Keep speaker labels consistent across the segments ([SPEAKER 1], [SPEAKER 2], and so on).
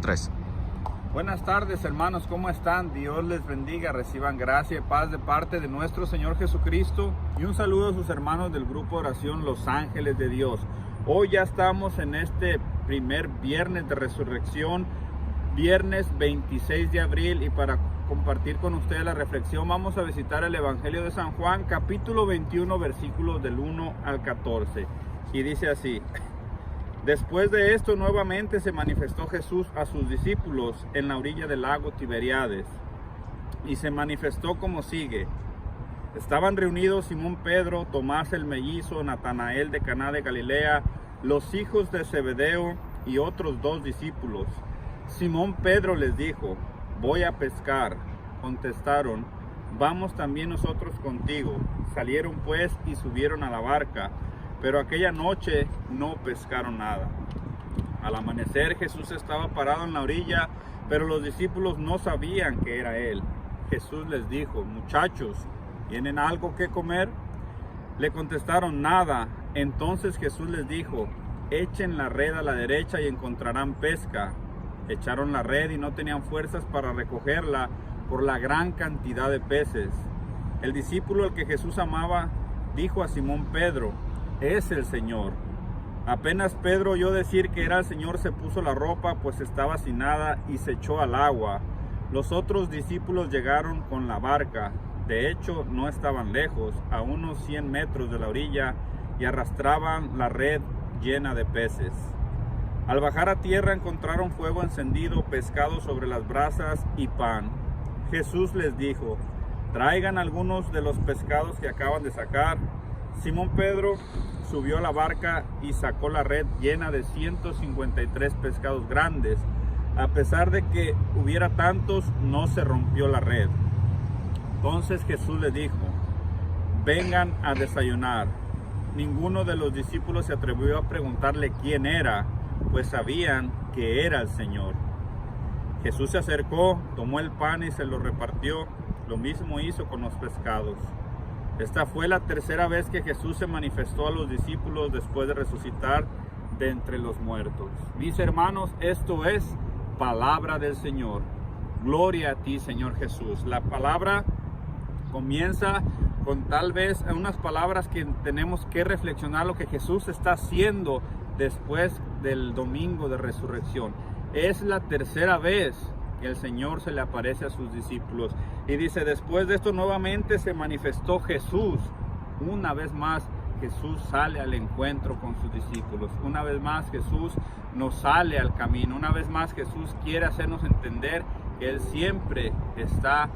[SPEAKER 1] 3.
[SPEAKER 2] Buenas tardes, hermanos, ¿cómo están? Dios les bendiga, reciban gracia y paz de parte de nuestro Señor Jesucristo. Y un saludo a sus hermanos del grupo de oración Los Ángeles de Dios. Hoy ya estamos en este primer viernes de resurrección, viernes 26 de abril, y para compartir con ustedes la reflexión vamos a visitar el Evangelio de San Juan, capítulo 21, versículos del 1 al 14. Y dice así: Después de esto nuevamente se manifestó Jesús a sus discípulos en la orilla del lago Tiberíades, y se manifestó como sigue. Estaban reunidos Simón Pedro, Tomás el mellizo, Natanael de Caná de Galilea, los hijos de Zebedeo y otros 2 discípulos. Simón Pedro les dijo: voy a pescar. Contestaron: vamos también nosotros contigo. Salieron pues y subieron a la barca, pero aquella noche no pescaron nada. Al amanecer Jesús estaba parado en la orilla, pero los discípulos no sabían que era Él. Jesús les dijo: muchachos, ¿tienen algo que comer? Le contestaron: nada. Entonces Jesús les dijo: echen la red a la derecha y encontrarán pesca. Echaron la red y no tenían fuerzas para recogerla por la gran cantidad de peces. El discípulo al que Jesús amaba dijo a Simón Pedro: es el Señor. Apenas Pedro oyó decir que era el Señor, se puso la ropa, pues estaba sin nada, y se echó al agua. Los otros discípulos llegaron con la barca. De hecho, no estaban lejos, a unos 100 metros de la orilla, y arrastraban la red llena de peces. Al bajar a tierra encontraron fuego encendido, pescado sobre las brasas y pan. Jesús les dijo: traigan algunos de los pescados que acaban de sacar. Simón Pedro subió a la barca y sacó la red llena de 153 pescados grandes. A pesar de que hubiera tantos, no se rompió la red. Entonces Jesús les dijo: vengan a desayunar. Ninguno de los discípulos se atrevió a preguntarle quién era, pues sabían que era el Señor. Jesús se acercó, tomó el pan y se lo repartió. Lo mismo hizo con los pescados. Esta fue la tercera vez que Jesús se manifestó a los discípulos después de resucitar de entre los muertos. Mis hermanos, esto es palabra del Señor. Gloria a ti, Señor Jesús. La palabra comienza con tal vez unas palabras que tenemos que reflexionar lo que Jesús está haciendo después del domingo de resurrección. Es la tercera vez que el Señor se le aparece a sus discípulos, y dice: después de esto nuevamente se manifestó Jesús. Una vez más Jesús sale al encuentro con sus discípulos. Una vez más Jesús nos sale al camino. Una vez más Jesús quiere hacernos entender que Él siempre está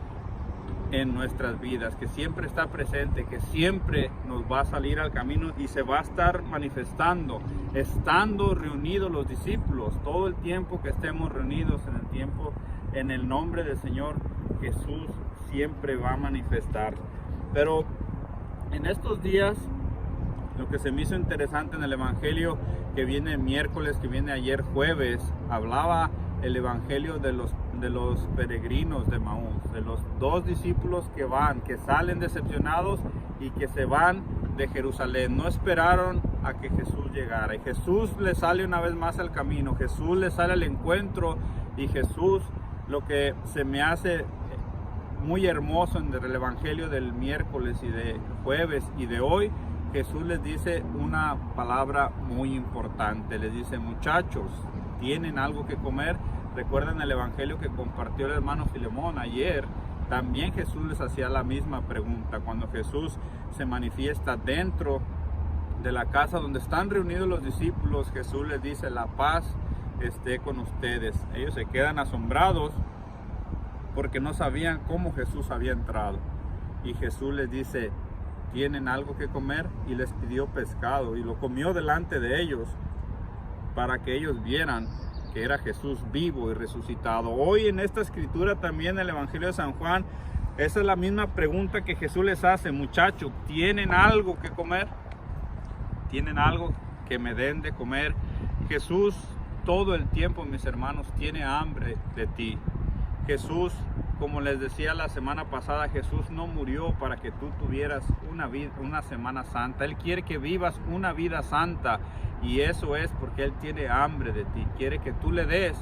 [SPEAKER 2] en nuestras vidas, que siempre está presente, que siempre nos va a salir al camino y se va a estar manifestando, estando reunidos los discípulos. Todo el tiempo que estemos reunidos en el tiempo, en el nombre del Señor, Jesús siempre va a manifestar. Pero en estos días, lo que se me hizo interesante en el Evangelio que viene miércoles, que viene ayer jueves, hablaba el Evangelio de los peregrinos de Maús, de los 2 discípulos que salen decepcionados y que se van de Jerusalén. No esperaron a que Jesús llegara, y Jesús les sale una vez más al camino. Jesús les sale al encuentro, y Jesús, lo que se me hace muy hermoso en el Evangelio del miércoles y de jueves y de hoy, Jesús les dice una palabra muy importante. Les dice: muchachos, ¿tienen algo que comer? Recuerden el Evangelio que compartió el hermano Filemón ayer. También Jesús les hacía la misma pregunta. Cuando Jesús se manifiesta dentro de la casa donde están reunidos los discípulos, Jesús les dice: la paz esté con ustedes. Ellos se quedan asombrados porque no sabían cómo Jesús había entrado. Y Jesús les dice: ¿tienen algo que comer? Y les pidió pescado y lo comió delante de ellos, para que ellos vieran que era Jesús vivo y resucitado. Hoy en esta escritura, también en el Evangelio de San Juan, esa es la misma pregunta que Jesús les hace: muchachos, ¿tienen algo que comer? ¿Tienen algo que me den de comer? Jesús todo el tiempo, mis hermanos, tiene hambre de ti. Jesús, como les decía la semana pasada, Jesús no murió para que tú tuvieras una semana santa. Él quiere que vivas una vida santa, y eso es porque Él tiene hambre de ti. Quiere que tú le des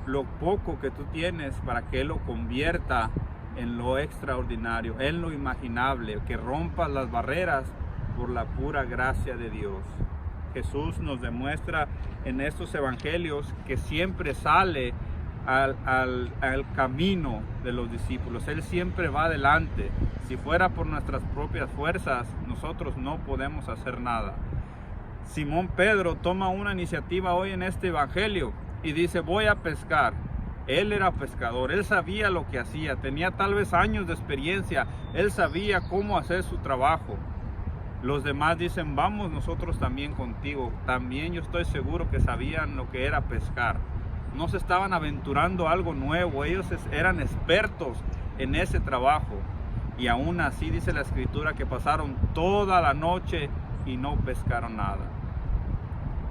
[SPEAKER 2] lo poco que tú tienes para que Él lo convierta en lo extraordinario, en lo imaginable, que rompas las barreras por la pura gracia de Dios. Jesús nos demuestra en estos evangelios que siempre sale al camino de los discípulos. Él siempre va adelante. Si fuera por nuestras propias fuerzas, nosotros no podemos hacer nada. Simón Pedro toma una iniciativa hoy en este evangelio y dice: voy a pescar. Él era pescador, él sabía lo que hacía, tenía tal vez años de experiencia, él sabía cómo hacer su trabajo. Los demás dicen: vamos nosotros también contigo. También yo estoy seguro que sabían lo que era pescar. No se estaban aventurando algo nuevo, ellos eran expertos en ese trabajo. Y aún así dice la escritura que pasaron toda la noche y no pescaron nada.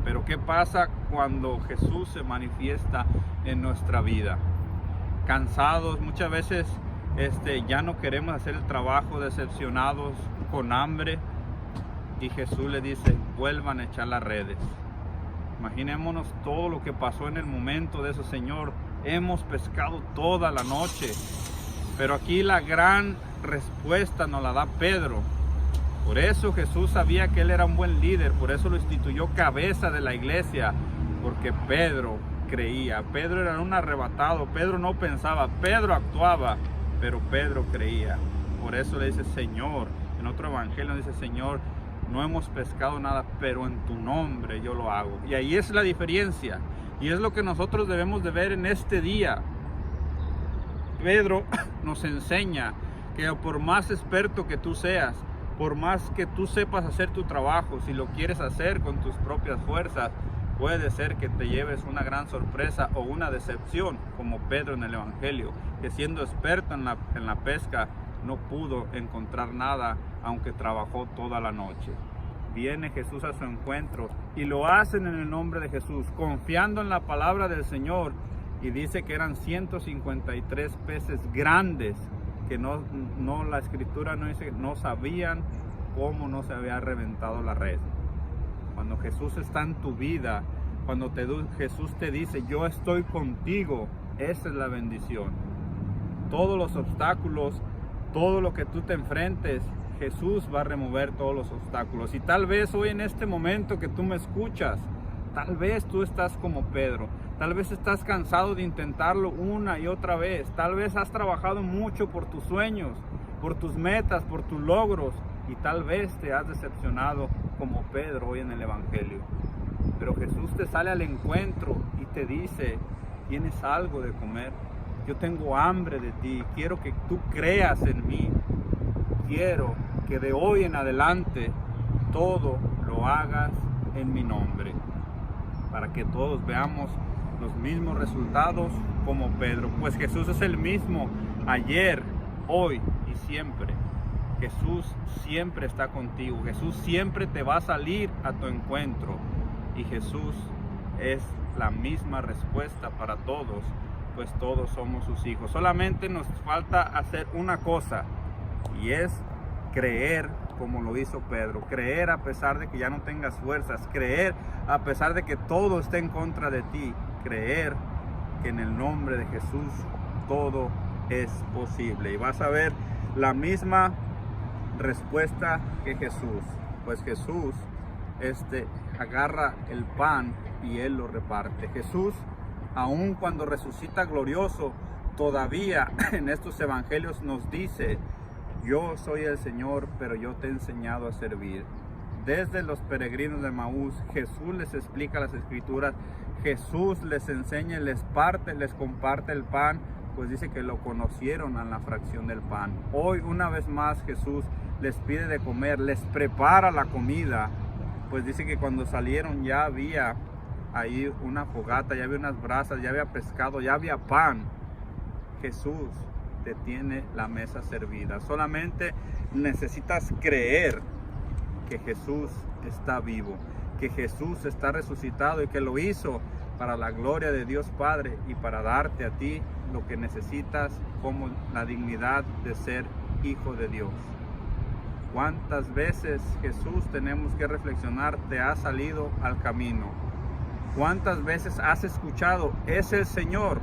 [SPEAKER 2] Pero ¿qué pasa cuando Jesús se manifiesta en nuestra vida? Cansados, muchas veces ya no queremos hacer el trabajo, decepcionados, con hambre. Y Jesús le dice: vuelvan a echar las redes. Imaginémonos todo lo que pasó en el momento de eso: Señor, hemos pescado toda la noche. Pero aquí la gran respuesta nos la da Pedro. Por eso Jesús sabía que él era un buen líder, por eso lo instituyó cabeza de la iglesia, porque Pedro creía. Pedro era un arrebatado, Pedro no pensaba, Pedro actuaba, pero Pedro creía. Por eso le dice: Señor, en otro evangelio dice: Señor, no hemos pescado nada, pero en tu nombre yo lo hago. Y ahí es la diferencia, y es lo que nosotros debemos de ver en este día. Pedro nos enseña que por más experto que tú seas, por más que tú sepas hacer tu trabajo, si lo quieres hacer con tus propias fuerzas, puede ser que te lleves una gran sorpresa o una decepción, como Pedro en el evangelio, que siendo experto en la pesca no pudo encontrar nada, aunque trabajó toda la noche. Viene Jesús a su encuentro y lo hacen en el nombre de Jesús, confiando en la palabra del Señor, y dice que eran 153 peces grandes, que la escritura no dice, no sabían cómo no se había reventado la red. Cuando Jesús está en tu vida, cuando Jesús te dice: yo estoy contigo, esa es la bendición. Todos los obstáculos, todo lo que tú te enfrentes, Jesús va a remover todos los obstáculos. Y tal vez hoy en este momento que tú me escuchas, tal vez tú estás como Pedro. Tal vez estás cansado de intentarlo una y otra vez. Tal vez has trabajado mucho por tus sueños, por tus metas, por tus logros. Y tal vez te has decepcionado como Pedro hoy en el evangelio. Pero Jesús te sale al encuentro y te dice: ¿tienes algo de comer? Yo tengo hambre de ti. Quiero que tú creas en mí. Quiero que de hoy en adelante todo lo hagas en mi nombre, para que todos veamos los mismos resultados como Pedro. Pues Jesús es el mismo ayer, hoy y siempre. Jesús siempre está contigo. Jesús siempre te va a salir a tu encuentro. Y Jesús es la misma respuesta para todos, pues todos somos sus hijos. Solamente nos falta hacer una cosa, y es creer como lo hizo Pedro. Creer a pesar de que ya no tengas fuerzas. Creer a pesar de que todo esté en contra de ti. Creer que en el nombre de Jesús todo es posible. Y vas a ver la misma respuesta que Jesús. Pues Jesús agarra el pan y Él lo reparte. Jesús, aun cuando resucita glorioso, todavía en estos evangelios nos dice: yo soy el Señor, pero yo te he enseñado a servir. Desde los peregrinos de Maús, Jesús les explica las escrituras, Jesús les enseña, les comparte el pan, pues dice que lo conocieron en la fracción del pan. Hoy una vez más Jesús les pide de comer, les prepara la comida, pues dice que cuando salieron ya había ahí una fogata, ya había unas brasas, ya había pescado, ya había pan. Jesús te tiene la mesa servida. Solamente necesitas creer que Jesús está vivo, que Jesús está resucitado y que lo hizo para la gloria de Dios Padre y para darte a ti lo que necesitas, como la dignidad de ser hijo de Dios. ¿Cuántas veces, Jesús, tenemos que reflexionar, te has salido al camino? ¿Cuántas veces has escuchado: es el Señor?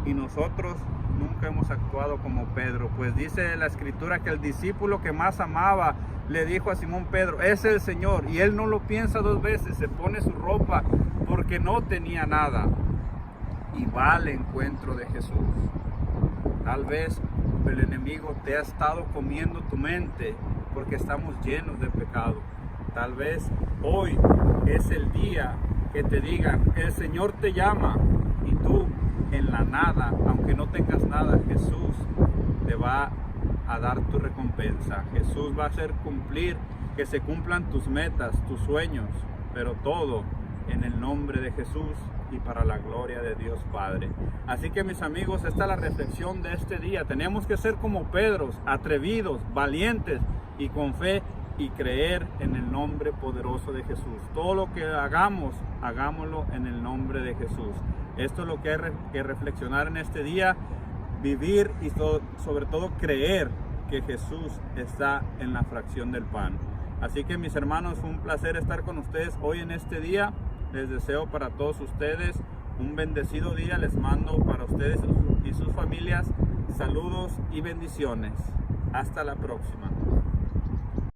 [SPEAKER 2] y nosotros nunca hemos actuado como Pedro, pues dice la escritura que el discípulo que más amaba le dijo a Simón Pedro, es el Señor, y él no lo piensa dos veces, se pone su ropa porque no tenía nada y va al encuentro de Jesús. Tal vez el enemigo te ha estado comiendo tu mente porque estamos llenos de pecado. Tal vez hoy es el día que te digan, el Señor te llama, y tú en la nada, aunque no tengas nada, Jesús te va a dar tu recompensa. Jesús va a hacer cumplir, que se cumplan tus metas, tus sueños, pero todo en el nombre de Jesús y para la gloria de Dios Padre. Así que, mis amigos, esta es la reflexión de este día. Tenemos que ser como Pedros, atrevidos, valientes y con fe, y creer en el nombre poderoso de Jesús. Todo lo que hagamos, hagámoslo en el nombre de Jesús. Esto es lo que hay que reflexionar en este día, vivir y sobre todo creer que Jesús está en la fracción del pan. Así que, mis hermanos, fue un placer estar con ustedes hoy en este día. Les deseo para todos ustedes un bendecido día. Les mando para ustedes y sus familias saludos y bendiciones. Hasta la próxima.